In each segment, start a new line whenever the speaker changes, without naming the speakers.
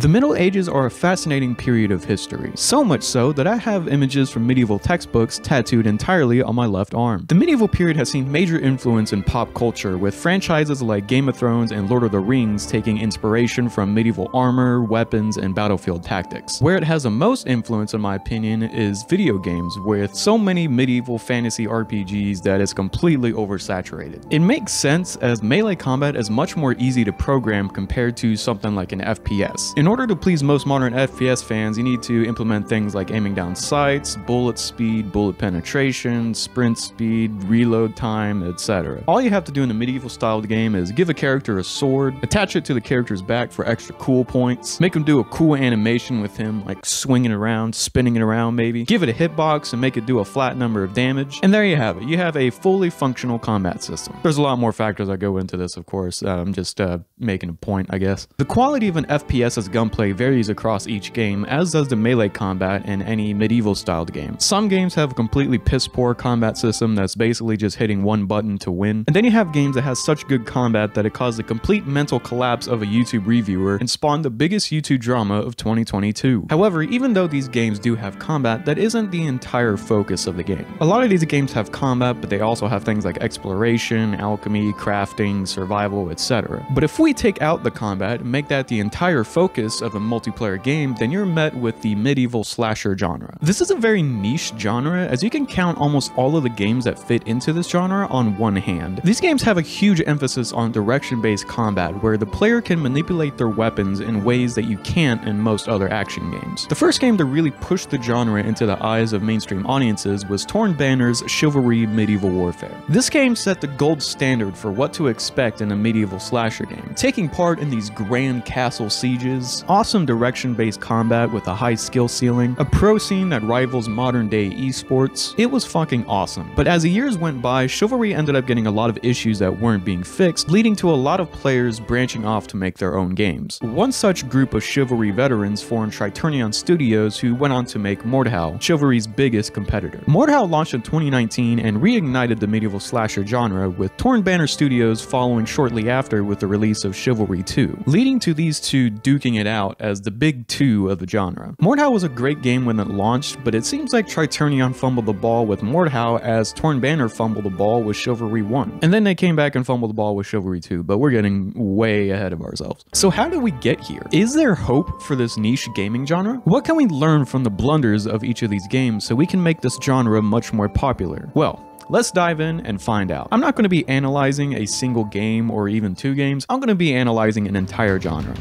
The Middle Ages are a fascinating period of history, so much so that I have images from medieval textbooks tattooed entirely on my left arm. The medieval period has seen major influence in pop culture, with franchises like Game of Thrones and Lord of the Rings taking inspiration from medieval armor, weapons, and battlefield tactics. Where it has the most influence, in my opinion, is video games, with so many medieval fantasy RPGs that it's completely oversaturated. It makes sense, as melee combat is much more easy to program compared to something like an FPS. In order to please most modern FPS fans, you need to implement things like aiming down sights, bullet speed, bullet penetration, sprint speed, reload time, etc. All you have to do in a medieval styled game is give a character a sword, attach it to the character's back for extra cool points, make him do a cool animation with him, like swinging around, spinning it around maybe, give it a hitbox and make it do a flat number of damage, and there you have it. You have a fully functional combat system. There's a lot more factors that go into this, of course. I'm just making a point, I guess. The quality of an FPS's gunplay varies across each game, as does the melee combat in any medieval styled game. Some games have a completely piss poor combat system that's basically just hitting one button to win, and then you have games that has such good combat that it caused the complete mental collapse of a YouTube reviewer and spawned the biggest YouTube drama of 2022. However, even though these games do have combat, that isn't the entire focus of the game. A lot of these games have combat, but they also have things like exploration, alchemy, crafting, survival, etc. But if we take out the combat and make that the entire focus of a multiplayer game, then you're met with the medieval slasher genre. This is a very niche genre, as you can count almost all of the games that fit into this genre on one hand. These games have a huge emphasis on direction-based combat, where the player can manipulate their weapons in ways that you can't in most other action games. The first game to really push the genre into the eyes of mainstream audiences was Torn Banner's Chivalry Medieval Warfare. This game set the gold standard for what to expect in a medieval slasher game, taking part in these grand castle sieges, awesome direction-based combat with a high skill ceiling, a pro scene that rivals modern-day esports. It was fucking awesome. But as the years went by, Chivalry ended up getting a lot of issues that weren't being fixed, leading to a lot of players branching off to make their own games. One such group of Chivalry veterans formed Triturnion Studios, who went on to make Mordhau, Chivalry's biggest competitor. Mordhau launched in 2019 and reignited the medieval slasher genre, with Torn Banner Studios following shortly after with the release of Chivalry 2, leading to these two duking it out as the big two of the genre. Mordhau was a great game when it launched, but it seems like Triturnion fumbled the ball with Mordhau as Torn Banner fumbled the ball with Chivalry 1. And then they came back and fumbled the ball with Chivalry 2, but we're getting way ahead of ourselves. So how did we get here? Is there hope for this niche gaming genre? What can we learn from the blunders of each of these games so we can make this genre much more popular? Well, let's dive in and find out. I'm not going to be analyzing a single game or even two games. I'm going to be analyzing an entire genre.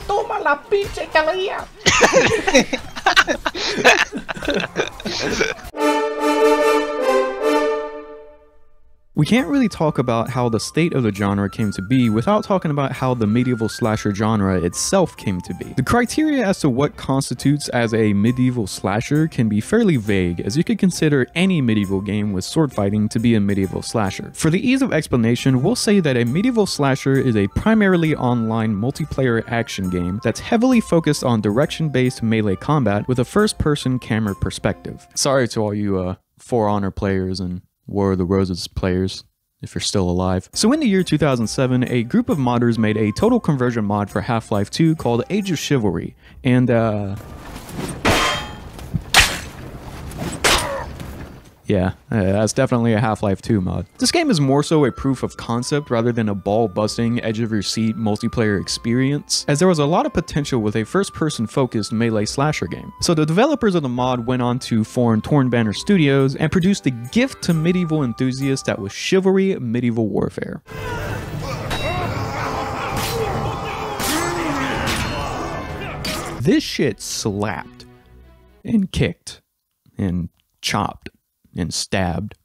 Toma la pinche caloría.
We can't really talk about how the state of the genre came to be without talking about how the medieval slasher genre itself came to be. The criteria as to what constitutes as a medieval slasher can be fairly vague, as you could consider any medieval game with sword fighting to be a medieval slasher. For the ease of explanation, we'll say that a medieval slasher is a primarily online multiplayer action game that's heavily focused on direction-based melee combat with a first-person camera perspective. Sorry to all you For Honor players and War of the Roses players, if you're still alive. So in the year 2007, a group of modders made a total conversion mod for Half-Life 2 called Age of Chivalry, and yeah, that's definitely a Half-Life 2 mod. This game is more so a proof of concept rather than a ball-busting, edge-of-your-seat multiplayer experience, as there was a lot of potential with a first-person focused melee slasher game. So the developers of the mod went on to form Torn Banner Studios and produced the gift to medieval enthusiasts that was Chivalry Medieval Warfare. This shit slapped, and kicked, and chopped, and stabbed,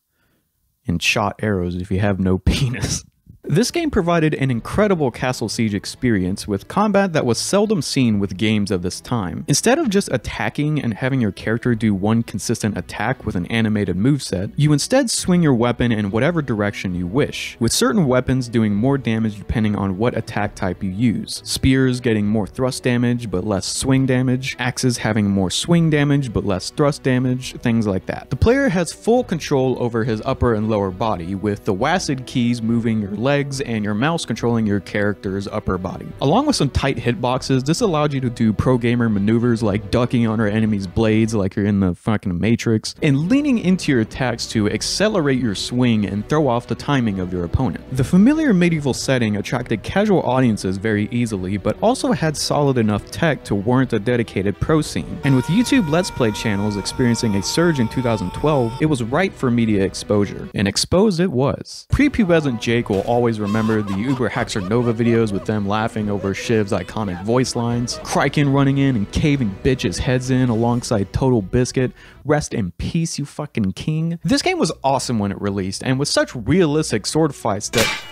and shot arrows if you have no penis. This game provided an incredible castle siege experience with combat that was seldom seen with games of this time. Instead of just attacking and having your character do one consistent attack with an animated moveset, you instead swing your weapon in whatever direction you wish, with certain weapons doing more damage depending on what attack type you use. Spears getting more thrust damage but less swing damage, axes having more swing damage but less thrust damage, things like that. The player has full control over his upper and lower body, with the WASD keys moving your legs and your mouse controlling your character's upper body. Along with some tight hitboxes, this allowed you to do pro gamer maneuvers like ducking under enemies' blades like you're in the fucking Matrix, and leaning into your attacks to accelerate your swing and throw off the timing of your opponent. The familiar medieval setting attracted casual audiences very easily, but also had solid enough tech to warrant a dedicated pro scene. And with YouTube Let's Play channels experiencing a surge in 2012, it was ripe for media exposure. And exposed it was. Prepubescent Jake will always remember the Uber Haxer Nova videos with them laughing over Shiv's iconic voice lines, Kryken running in and caving bitches' heads in alongside Total Biscuit. Rest in peace, you fucking king. This game was awesome when it released, and with such realistic sword fights that...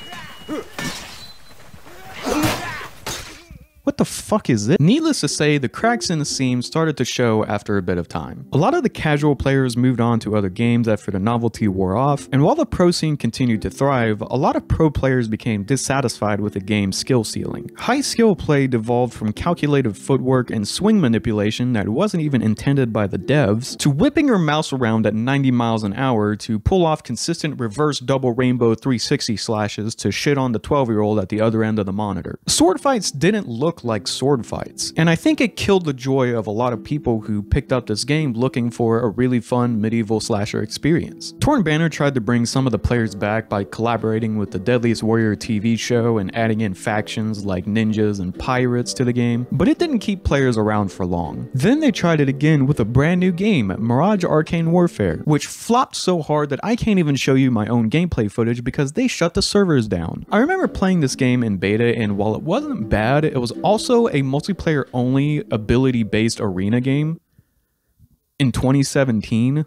What the fuck is this? Needless to say, the cracks in the seam started to show after a bit of time. A lot of the casual players moved on to other games after the novelty wore off, and while the pro scene continued to thrive, a lot of pro players became dissatisfied with the game's skill ceiling. High skill play devolved from calculated footwork and swing manipulation that wasn't even intended by the devs, to whipping your mouse around at 90 miles an hour to pull off consistent reverse double rainbow 360 slashes to shit on the 12-year-old at the other end of the monitor. Sword fights didn't look like sword fights, and I think it killed the joy of a lot of people who picked up this game looking for a really fun medieval slasher experience. Torn Banner tried to bring some of the players back by collaborating with the Deadliest Warrior TV show and adding in factions like ninjas and pirates to the game, but it didn't keep players around for long. Then they tried it again with a brand new game, Mirage Arcane Warfare, which flopped so hard that I can't even show you my own gameplay footage because they shut the servers down. I remember playing this game in beta, and while it wasn't bad, it was also a multiplayer only ability-based arena game in 2017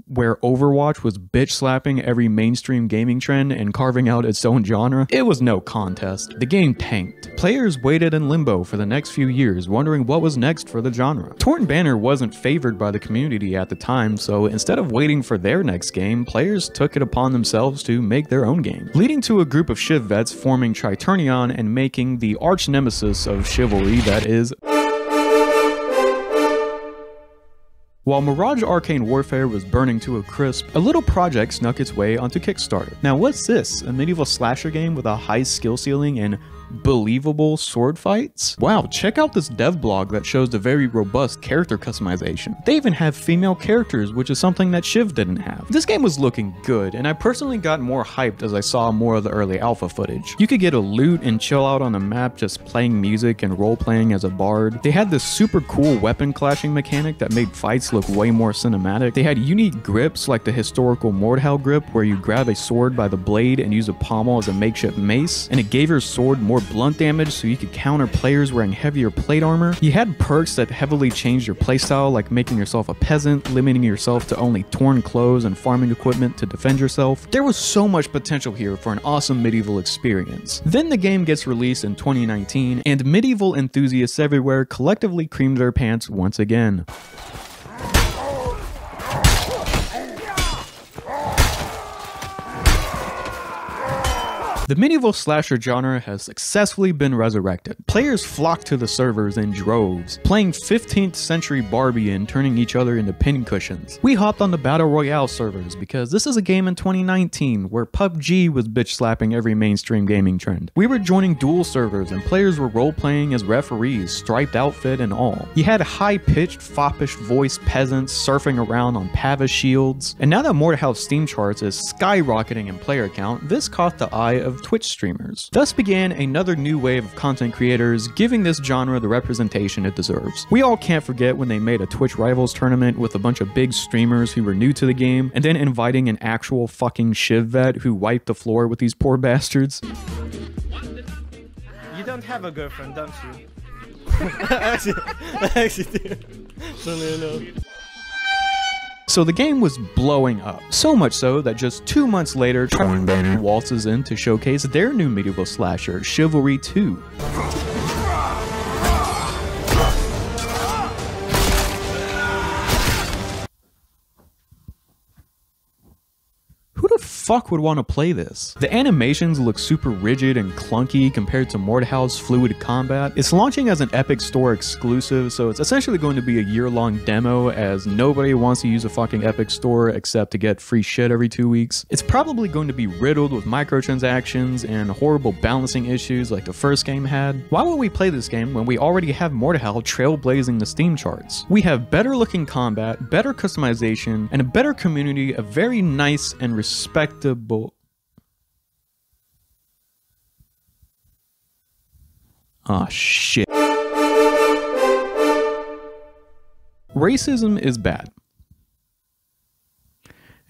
where Overwatch was bitch slapping every mainstream gaming trend and carving out its own genre. It was no contest. The game tanked. Players waited in limbo for the next few years, wondering what was next for the genre. Torn Banner wasn't favored by the community at the time, so instead of waiting for their next game, players took it upon themselves to make their own game, leading to a group of Shiv vets forming Triturnion and making the arch nemesis of chivalry that is... While Mirage Arcane Warfare was burning to a crisp, a little project snuck its way onto Kickstarter. Now what's this? A medieval slasher game with a high skill ceiling and believable sword fights? Wow, check out this dev blog that shows the very robust character customization. They even have female characters, which is something that Shiv didn't have. This game was looking good, and I personally got more hyped as I saw more of the early alpha footage. You could get a loot and chill out on the map just playing music and role-playing as a bard. They had this super cool weapon clashing mechanic that made fights look way more cinematic. They had unique grips like the historical Mordhau grip, where you grab a sword by the blade and use a pommel as a makeshift mace, and it gave your sword more blunt damage so you could counter players wearing heavier plate armor. You had perks that heavily changed your playstyle, like making yourself a peasant, limiting yourself to only torn clothes and farming equipment to defend yourself. There was so much potential here for an awesome medieval experience. Then the game gets released in 2019, and medieval enthusiasts everywhere collectively creamed their pants once again. The medieval slasher genre has successfully been resurrected. Players flocked to the servers in droves, playing 15th century Barbie and turning each other into pincushions. We hopped on the Battle Royale servers because this is a game in 2019 where PUBG was bitch slapping every mainstream gaming trend. We were joining duel servers and players were role-playing as referees, striped outfit and all. You had high-pitched, foppish voiced peasants surfing around on Pava shields. And now that Mordhau Steam charts is skyrocketing in player count, this caught the eye of Twitch streamers. Thus began another new wave of content creators, giving this genre the representation it deserves. We all can't forget when they made a Twitch Rivals tournament with a bunch of big streamers who were new to the game, and then inviting an actual fucking Shiv vet who wiped the floor with these poor bastards.
You don't have a girlfriend, don't you? I actually do. No.
So the game was blowing up, so much so that just 2 months later, Talmberg waltzes in to showcase their new medieval slasher, Chivalry 2. Who the fuck would want to play this? The animations look super rigid and clunky compared to Mordhau's fluid combat. It's launching as an Epic Store exclusive, so it's essentially going to be a year-long demo as nobody wants to use a fucking Epic Store except to get free shit every 2 weeks. It's probably going to be riddled with microtransactions and horrible balancing issues like the first game had. Why would we play this game when we already have Mordhau trailblazing the Steam charts? We have better looking combat, better customization, and a better community of very nice and respectable. Ah, shit. Racism is bad.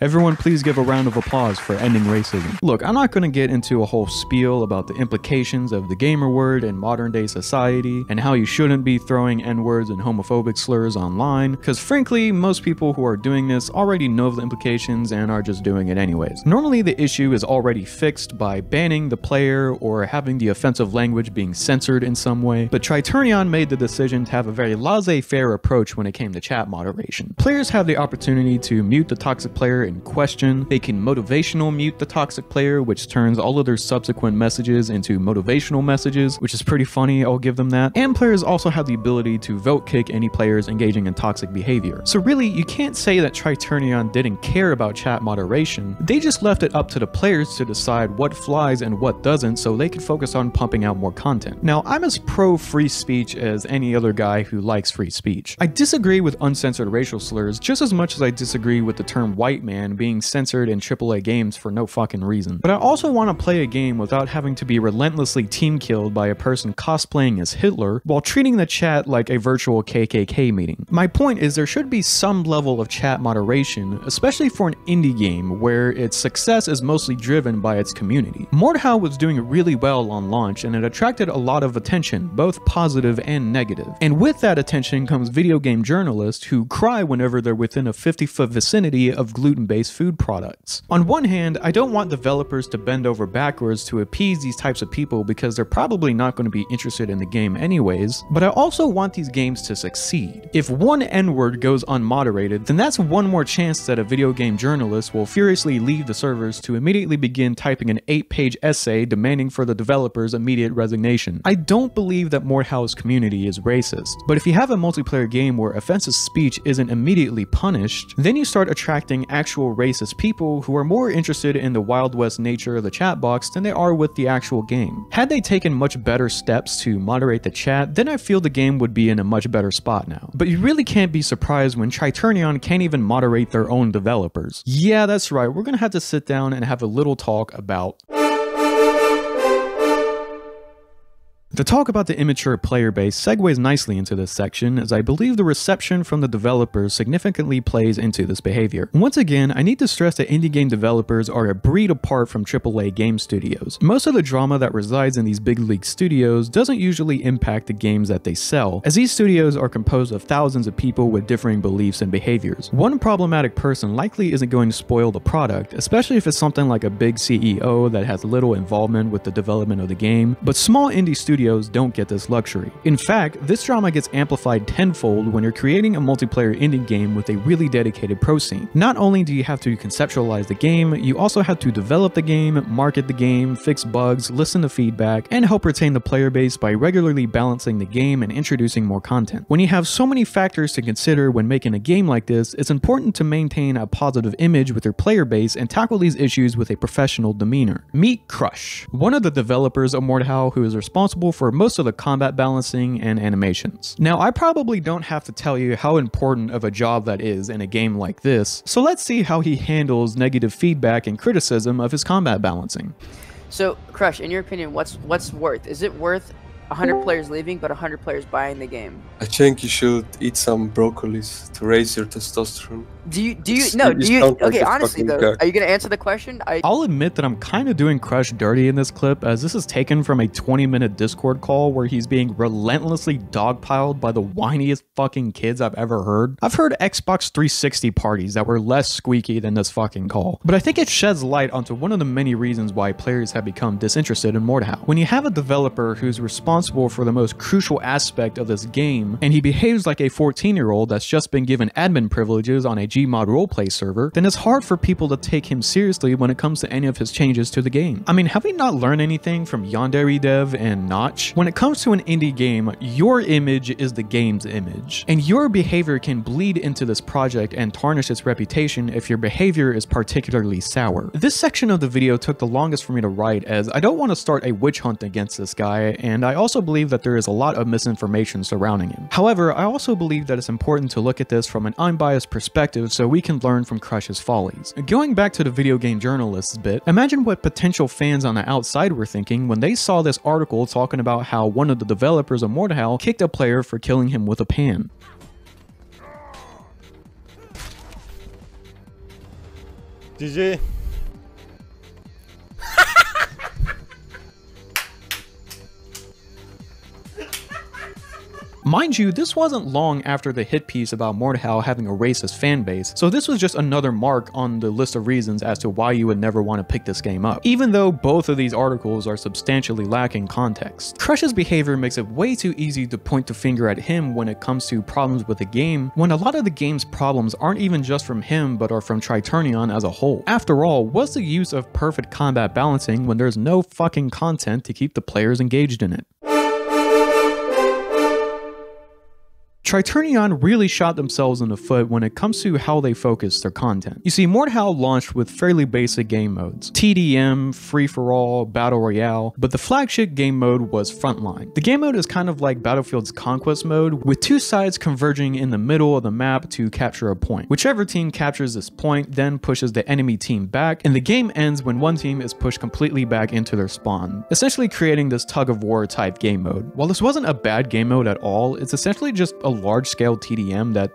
Everyone please give a round of applause for ending racism. Look, I'm not going to get into a whole spiel about the implications of the gamer word in modern day society and how you shouldn't be throwing N-words and homophobic slurs online, because frankly, most people who are doing this already know the implications and are just doing it anyways. Normally the issue is already fixed by banning the player or having the offensive language being censored in some way, but Feitoria made the decision to have a very laissez-faire approach when it came to chat moderation. Players have the opportunity to mute the toxic player in question. They can motivational mute the toxic player, which turns all of their subsequent messages into motivational messages, which is pretty funny, I'll give them that. And players also have the ability to vote kick any players engaging in toxic behavior. So really, you can't say that Feitoria didn't care about chat moderation. They just left it up to the players to decide what flies and what doesn't so they could focus on pumping out more content. Now, I'm as pro free speech as any other guy who likes free speech. I disagree with uncensored racial slurs just as much as I disagree with the term white man being censored in AAA games for no fucking reason. But I also want to play a game without having to be relentlessly team killed by a person cosplaying as Hitler while treating the chat like a virtual KKK meeting. My point is there should be some level of chat moderation, especially for an indie game where its success is mostly driven by its community. Mordhau was doing really well on launch and it attracted a lot of attention, both positive and negative. And with that attention comes video game journalists who cry whenever they're within a 50-foot vicinity of gluten-based food products. On one hand, I don't want developers to bend over backwards to appease these types of people because they're probably not going to be interested in the game anyways, but I also want these games to succeed. If one N-word goes unmoderated, then that's one more chance that a video game journalist will furiously leave the servers to immediately begin typing an 8-page essay demanding for the developer's immediate resignation. I don't believe that Mordhau's community is racist, but if you have a multiplayer game where offensive speech isn't immediately punished, then you start attracting actual racist people who are more interested in the Wild West nature of the chat box than they are with the actual game. Had they taken much better steps to moderate the chat, then I feel the game would be in a much better spot now. But you really can't be surprised when Feitoria can't even moderate their own developers. Yeah, that's right, we're gonna have to sit down and have a little talk about The talk about the immature player base segues nicely into this section, as I believe the reception from the developers significantly plays into this behavior. Once again, I need to stress that indie game developers are a breed apart from AAA game studios. Most of the drama that resides in these big league studios doesn't usually impact the games that they sell, as these studios are composed of thousands of people with differing beliefs and behaviors. One problematic person likely isn't going to spoil the product, especially if it's something like a big CEO that has little involvement with the development of the game, but small indie studios don't get this luxury. In fact, this drama gets amplified tenfold when you're creating a multiplayer indie game with a really dedicated pro scene. Not only do you have to conceptualize the game, you also have to develop the game, market the game, fix bugs, listen to feedback, and help retain the player base by regularly balancing the game and introducing more content. When you have so many factors to consider when making a game like this, it's important to maintain a positive image with your player base and tackle these issues with a professional demeanor. Meet Crush, one of the developers of Mordhau who is responsible for most of the combat balancing and animations. Now, I probably don't have to tell you how important of a job that is in a game like this, so let's see how he handles negative feedback and criticism of his combat balancing.
So, Crush, in your opinion, what's worth? Is it worth 100 players leaving, but 100 players buying the game.
I think you should eat some broccolis to raise your testosterone.
Okay, honestly though, are you gonna answer the question?
I'll admit that I'm kind of doing Crush dirty in this clip, as this is taken from a 20-minute Discord call where he's being relentlessly dogpiled by the whiniest fucking kids I've ever heard. I've heard Xbox 360 parties that were less squeaky than this fucking call, but I think it sheds light onto one of the many reasons why players have become disinterested in Mordhau. When you have a developer who's responsible for the most crucial aspect of this game, and he behaves like a 14-year-old that's just been given admin privileges on a Gmod roleplay server, then it's hard for people to take him seriously when it comes to any of his changes to the game. I mean, have we not learned anything from Yandere Dev and Notch? When it comes to an indie game, your image is the game's image, and your behavior can bleed into this project and tarnish its reputation if your behavior is particularly sour. This section of the video took the longest for me to write, as I don't want to start a witch hunt against this guy, and I also believe that there is a lot of misinformation surrounding him. However, I also believe that it's important to look at this from an unbiased perspective so we can learn from Crush's follies. Going back to the video game journalists bit, imagine what potential fans on the outside were thinking when they saw this article talking about how one of the developers of Mordhau kicked a player for killing him with a pan.
GG.
Mind you, this wasn't long after the hit piece about Mordhau having a racist fanbase, so this was just another mark on the list of reasons as to why you would never want to pick this game up, even though both of these articles are substantially lacking context. Crush's behavior makes it way too easy to point the finger at him when it comes to problems with the game, when a lot of the game's problems aren't even just from him but are from Triturnion as a whole. After all, what's the use of perfect combat balancing when there's no fucking content to keep the players engaged in it? Triturnion really shot themselves in the foot when it comes to how they focus their content. You see, Mordhau launched with fairly basic game modes: TDM, free-for-all, battle royale, but the flagship game mode was Frontline. The game mode is kind of like Battlefield's Conquest mode, with two sides converging in the middle of the map to capture a point. Whichever team captures this point then pushes the enemy team back, and the game ends when one team is pushed completely back into their spawn, essentially creating this tug-of-war type game mode. While this wasn't a bad game mode at all, it's essentially just a large-scale TDM that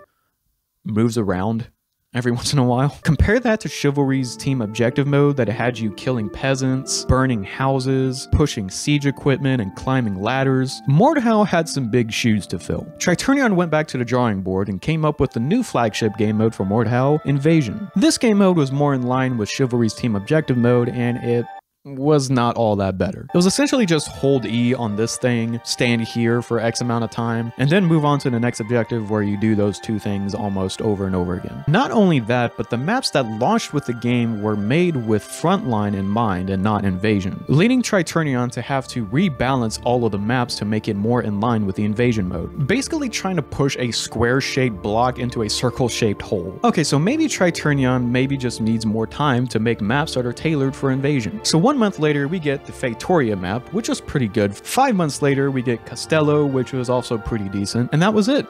moves around every once in a while. Compare that to Chivalry's team objective mode that had you killing peasants, burning houses, pushing siege equipment, and climbing ladders. Mordhau had some big shoes to fill. Triturnion went back to the drawing board and came up with the new flagship game mode for Mordhau, Invasion. This game mode was more in line with Chivalry's team objective mode, and it was not all that better. It was essentially just hold E on this thing, stand here for X amount of time, and then move on to the next objective where you do those two things almost over and over again. Not only that, but the maps that launched with the game were made with Frontline in mind and not Invasion, leading Triturnion to have to rebalance all of the maps to make it more in line with the Invasion mode, basically trying to push a square-shaped block into a circle-shaped hole. Okay, so maybe Triturnion just needs more time to make maps that are tailored for Invasion. So 1 month later, we get the Feitoria map, which was pretty good. 5 months later, we get Castello, which was also pretty decent. And that was it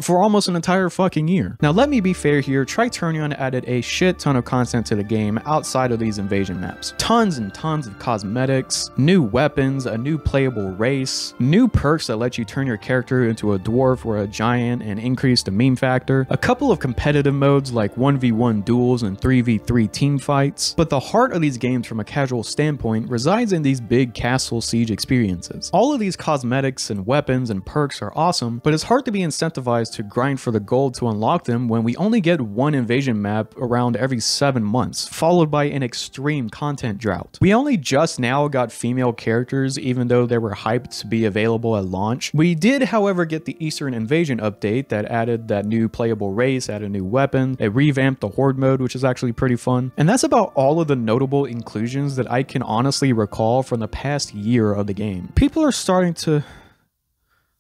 for almost an entire fucking year. Now, let me be fair here, Triturnion added a shit ton of content to the game outside of these invasion maps. Tons and tons of cosmetics, new weapons, a new playable race, new perks that let you turn your character into a dwarf or a giant and increase the meme factor, a couple of competitive modes like 1v1 duels and 3v3 team fights. But the heart of these games from a casual standpoint resides in these big castle siege experiences. All of these cosmetics and weapons and perks are awesome, but it's hard to be incentivized to grind for the gold to unlock them when we only get one invasion map around every 7 months, followed by an extreme content drought. We only just now got female characters, even though they were hyped to be available at launch. We did, however, get the Eastern Invasion update that added that new playable race, added a new weapon, it revamped the Horde mode, which is actually pretty fun. And that's about all of the notable inclusions that I can honestly recall from the past year of the game. People are starting to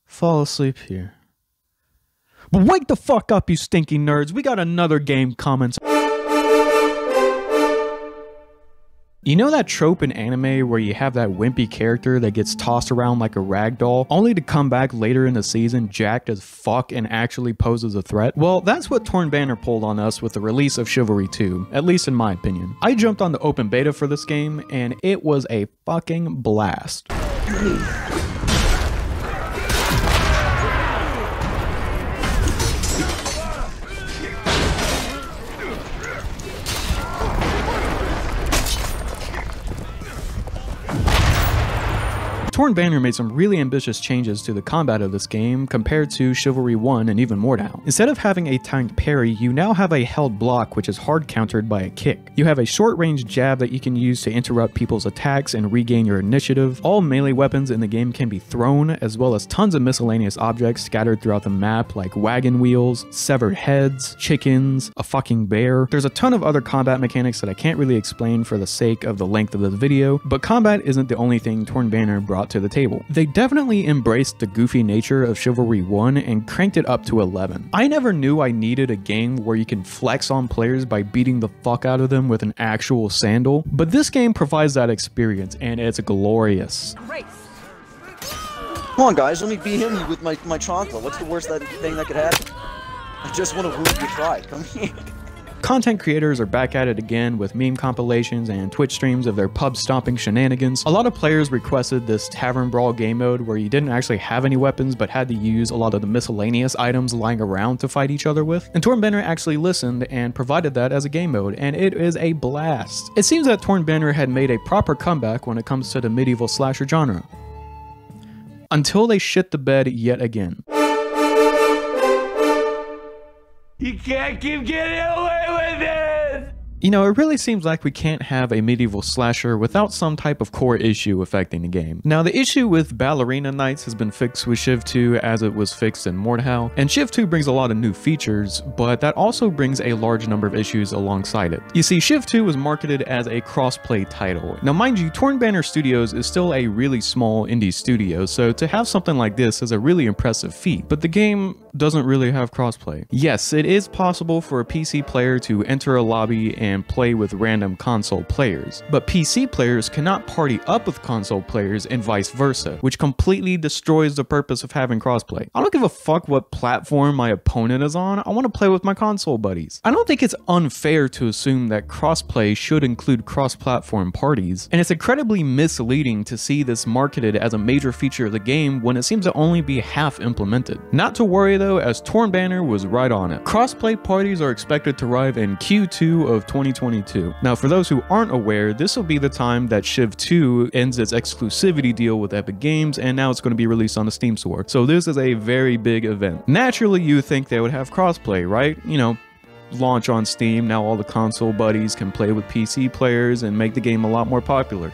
fall asleep here. But wake the fuck up, you stinky nerds. We got another game coming. You know that trope in anime where you have that wimpy character that gets tossed around like a rag doll, only to come back later in the season jacked as fuck and actually poses a threat? Well, that's what Torn Banner pulled on us with the release of Chivalry 2, at least in my opinion. I jumped on the open beta for this game, and it was a fucking blast. Torn Banner made some really ambitious changes to the combat of this game compared to Chivalry 1 and even Mordhau. Instead of having a timed parry, you now have a held block which is hard countered by a kick. You have a short range jab that you can use to interrupt people's attacks and regain your initiative. All melee weapons in the game can be thrown, as well as tons of miscellaneous objects scattered throughout the map like wagon wheels, severed heads, chickens, a fucking bear. There's a ton of other combat mechanics that I can't really explain for the sake of the length of the video, but combat isn't the only thing Torn Banner brought to the table. They definitely embraced the goofy nature of Chivalry 1 and cranked it up to 11. I never knew I needed a game where you can flex on players by beating the fuck out of them with an actual sandal, but this game provides that experience and it's glorious.
Come on guys, let me beat him with my chocolate. What's the worst thing that could happen? I just want to whoop your pride. Come here.
Content creators are back at it again with meme compilations and Twitch streams of their pub stomping shenanigans. A lot of players requested this Tavern Brawl game mode where you didn't actually have any weapons but had to use a lot of the miscellaneous items lying around to fight each other with. And Torn Banner actually listened and provided that as a game mode, and it is a blast. It seems that Torn Banner had made a proper comeback when it comes to the medieval slasher genre. Until they shit the bed yet again.
You can't keep getting away with it!
You know, it really seems like we can't have a medieval slasher without some type of core issue affecting the game. Now, the issue with Ballerina Knights has been fixed with Civ 2 as it was fixed in Mordhau, and Civ 2 brings a lot of new features, but that also brings a large number of issues alongside it. You see, Civ 2 was marketed as a cross-play title. Now, mind you, Torn Banner Studios is still a really small indie studio, so to have something like this is a really impressive feat, but the game doesn't really have crossplay. Yes, it is possible for a PC player to enter a lobby and play with random console players, but PC players cannot party up with console players and vice versa, which completely destroys the purpose of having crossplay. I don't give a fuck what platform my opponent is on, I want to play with my console buddies. I don't think it's unfair to assume that crossplay should include cross-platform parties, and it's incredibly misleading to see this marketed as a major feature of the game when it seems to only be half implemented. Not to worry though, as Torn Banner was right on it. Crossplay parties are expected to arrive in Q2 of 2022. Now, for those who aren't aware, this will be the time that Civ 2 ends its exclusivity deal with Epic Games, and now it's going to be released on the Steam store. So this is a very big event. Naturally, you think they would have crossplay, right? You know, launch on Steam, now all the console buddies can play with PC players and make the game a lot more popular.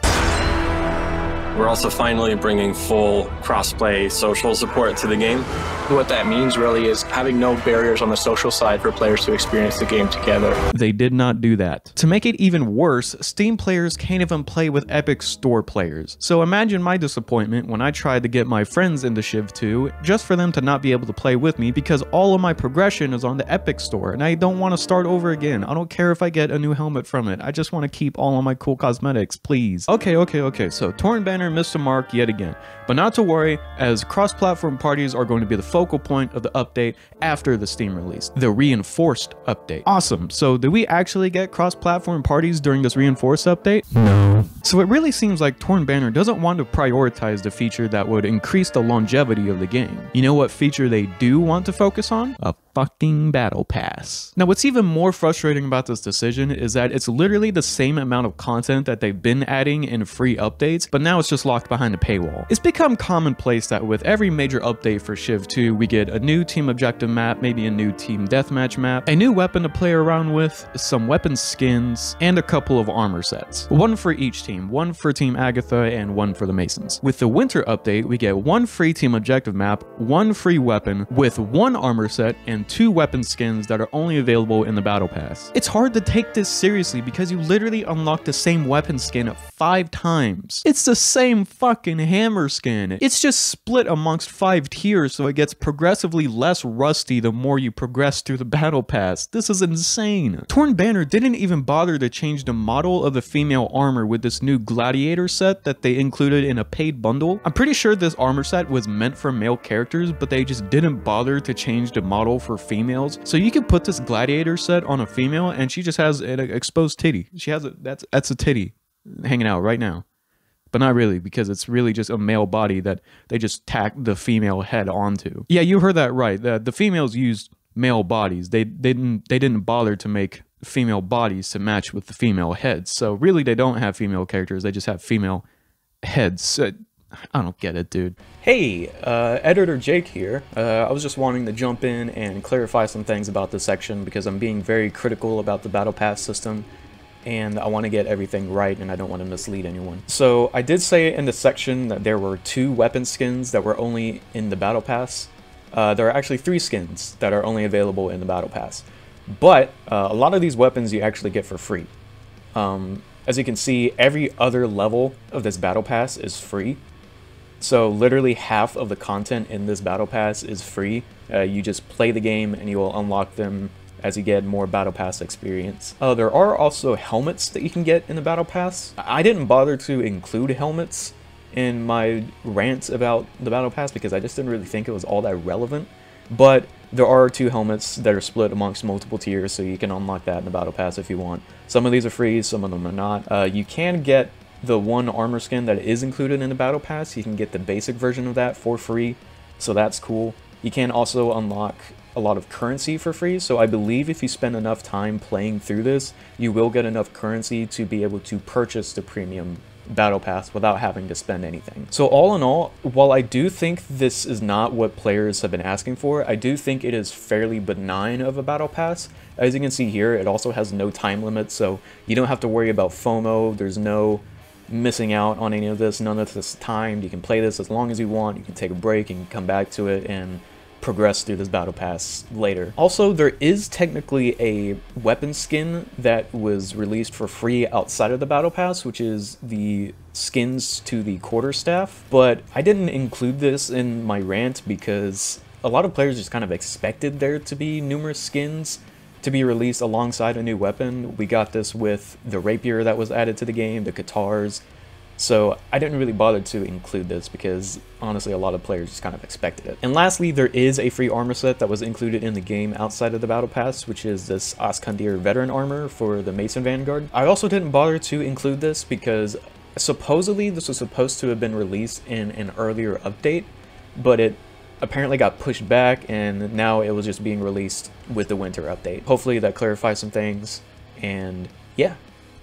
We're also finally bringing full cross-play social support to the game.
What that means really is having no barriers on the social side for players to experience the game together.
They did not do that. To make it even worse, Steam players can't even play with Epic Store players. So imagine my disappointment when I tried to get my friends into Civ 2 just for them to not be able to play with me because all of my progression is on the Epic Store and I don't want to start over again. I don't care if I get a new helmet from it. I just want to keep all of my cool cosmetics, please. Okay, so Torn Banner missed a mark yet again. But not to worry, as cross-platform parties are going to be the focal point of the update after the Steam release, the reinforced update. Awesome, so did we actually get cross-platform parties during this reinforced update? No. So it really seems like Torn Banner doesn't want to prioritize the feature that would increase the longevity of the game. You know what feature they do want to focus on? A fucking battle pass. Now, what's even more frustrating about this decision is that it's literally the same amount of content that they've been adding in free updates, but now it's just locked behind a paywall. It's become commonplace that with every major update for Civ 2, we get a new team objective map, maybe a new team deathmatch map, a new weapon to play around with, some weapon skins, and a couple of armor sets. One for each team, one for Team Agatha and one for the Masons. With the winter update, we get one free team objective map, one free weapon, with one armor set, and 2 weapon skins that are only available in the battle pass. It's hard to take this seriously because you literally unlock the same weapon skin 5 times. It's the same fucking hammer skin. It's just split amongst 5 tiers so it gets progressively less rusty the more you progress through the battle pass. This is insane. Torn Banner didn't even bother to change the model of the female armor with this new gladiator set that they included in a paid bundle. I'm pretty sure this armor set was meant for male characters, but they just didn't bother to change the model for females. So you can put this gladiator set on a female and she just has an exposed titty. She has that's a titty hanging out right now. But not really, because it's really just a male body that they just tacked the female head onto. Yeah, you heard that right. The females used male bodies. They didn't bother to make female bodies to match with the female heads. So really they don't have female characters, they just have female heads. I don't get it, dude. Hey, Editor Jake here. I was just wanting to jump in and clarify some things about this section because I'm being very critical about the Battle Pass system, and I want to get everything right and I don't want to mislead anyone. So I did say in the section that there were 2 weapon skins that were only in the Battle Pass. There are actually 3 skins that are only available in the Battle Pass. But a lot of these weapons you actually get for free. As you can see, every other level of this Battle Pass is free. So literally half of the content in this Battle Pass is free. You just play the game and you will unlock them as you get more Battle Pass experience. There are also helmets that you can get in the Battle Pass. I didn't bother to include helmets in my rant about the Battle Pass because I just didn't really think it was all that relevant. But there are 2 helmets that are split amongst multiple tiers, so you can unlock that in the Battle Pass if you want. Some of these are free, some of them are not. You can get the 1 armor skin that is included in the Battle Pass. You can get the basic version of that for free, so that's cool. You can also unlock a lot of currency for free, so I believe if you spend enough time playing through this, you will get enough currency to be able to purchase the premium Battle Pass without having to spend anything. So all in all, while I do think this is not what players have been asking for, I do think it is fairly benign of a Battle Pass. As you can see here, it also has no time limit, so you don't have to worry about FOMO. There's no missing out on any of this. None of this is timed. You can play this as long as you want. You can take a break and come back to it and progress through this Battle Pass later. Also, there is technically a weapon skin that was released for free outside of the Battle Pass, which is the skins to the quarterstaff, but I didn't include this in my rant because a lot of players just kind of expected there to be numerous skins to be released alongside a new weapon. We got this with the rapier that was added to the game, the guitars. So I didn't really bother to include this because honestly a lot of players just kind of expected it. And lastly, there is a free armor set that was included in the game outside of the Battle Pass, which is this Askandir veteran armor for the Mason Vanguard. I also didn't bother to include this because supposedly this was supposed to have been released in an earlier update, but it apparently got pushed back and now it was just being released with the winter update. Hopefully that clarifies some things, and yeah.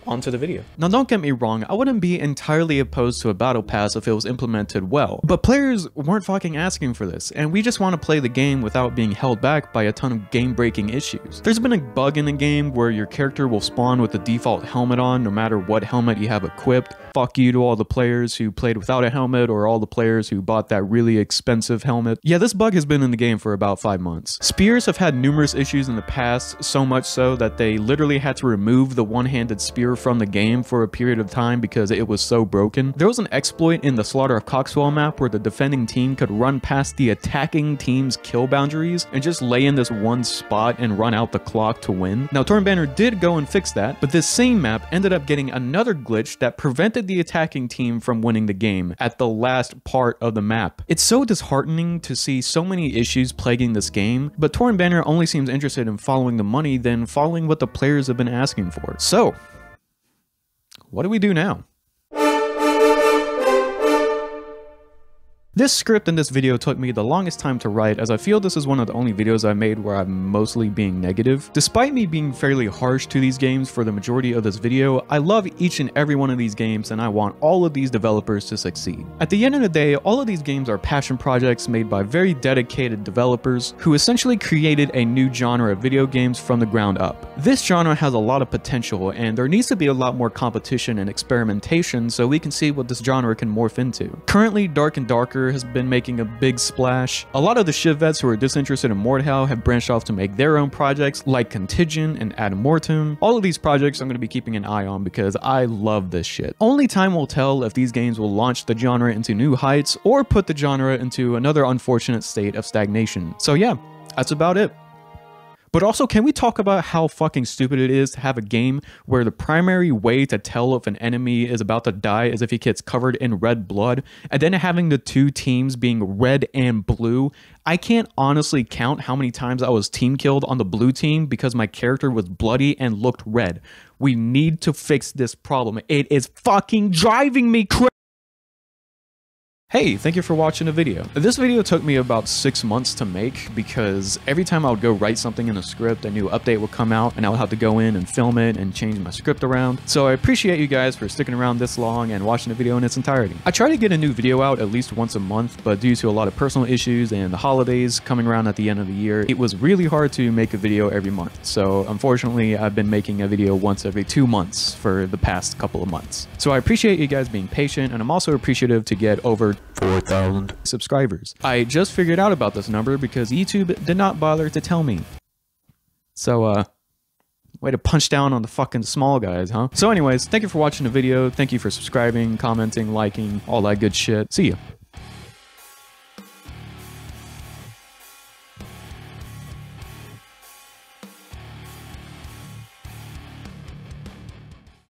Onto the video. Now don't get me wrong, I wouldn't be entirely opposed to a Battle Pass if it was implemented well, but players weren't fucking asking for this, and we just want to play the game without being held back by a ton of game-breaking issues. There's been a bug in the game where your character will spawn with the default helmet on no matter what helmet you have equipped. Fuck you to all the players who played without a helmet or all the players who bought that really expensive helmet. Yeah, this bug has been in the game for about 5 months. Spears have had numerous issues in the past, so much so that they literally had to remove the one-handed spear from the game for a period of time because it was so broken. There was an exploit in the Slaughter of Coxwell map where the defending team could run past the attacking team's kill boundaries and just lay in this one spot and run out the clock to win. Now Talmberg did go and fix that, but this same map ended up getting another glitch that prevented the attacking team from winning the game at the last part of the map. It's so disheartening to see so many issues plaguing this game, but Talmberg only seems interested in following the money than following what the players have been asking for. So what do we do now? This script in this video took me the longest time to write, as I feel this is one of the only videos I made where I'm mostly being negative. Despite me being fairly harsh to these games for the majority of this video, I love each and every one of these games and I want all of these developers to succeed. At the end of the day, all of these games are passion projects made by very dedicated developers who essentially created a new genre of video games from the ground up. This genre has a lot of potential and there needs to be a lot more competition and experimentation so we can see what this genre can morph into. Currently, Dark and Darker has been making a big splash. A lot of the Shiv vets who are disinterested in Mordhau have branched off to make their own projects like Contingent and Ad Mortem. All of these projects I'm going to be keeping an eye on because I love this shit. Only time will tell if these games will launch the genre into new heights or put the genre into another unfortunate state of stagnation. So yeah, that's about it. But also, can we talk about how fucking stupid it is to have a game where the primary way to tell if an enemy is about to die is if he gets covered in red blood, and then having the 2 teams being red and blue? I can't honestly count how many times I was team killed on the blue team because my character was bloody and looked red. We need to fix this problem. It is fucking driving me crazy. Hey, thank you for watching the video. This video took me about 6 months to make because every time I would go write something in a script, a new update would come out and I would have to go in and film it and change my script around. So I appreciate you guys for sticking around this long and watching the video in its entirety. I try to get a new video out at least once a month, but due to a lot of personal issues and the holidays coming around at the end of the year, it was really hard to make a video every month. So unfortunately, I've been making a video once every 2 months for the past couple of months. So I appreciate you guys being patient, and I'm also appreciative to get over 4,000 subscribers. I just figured out about this number because YouTube did not bother to tell me. So, way to punch down on the fucking small guys, huh? So anyways, thank you for watching the video. Thank you for subscribing, commenting, liking, all that good shit. See ya.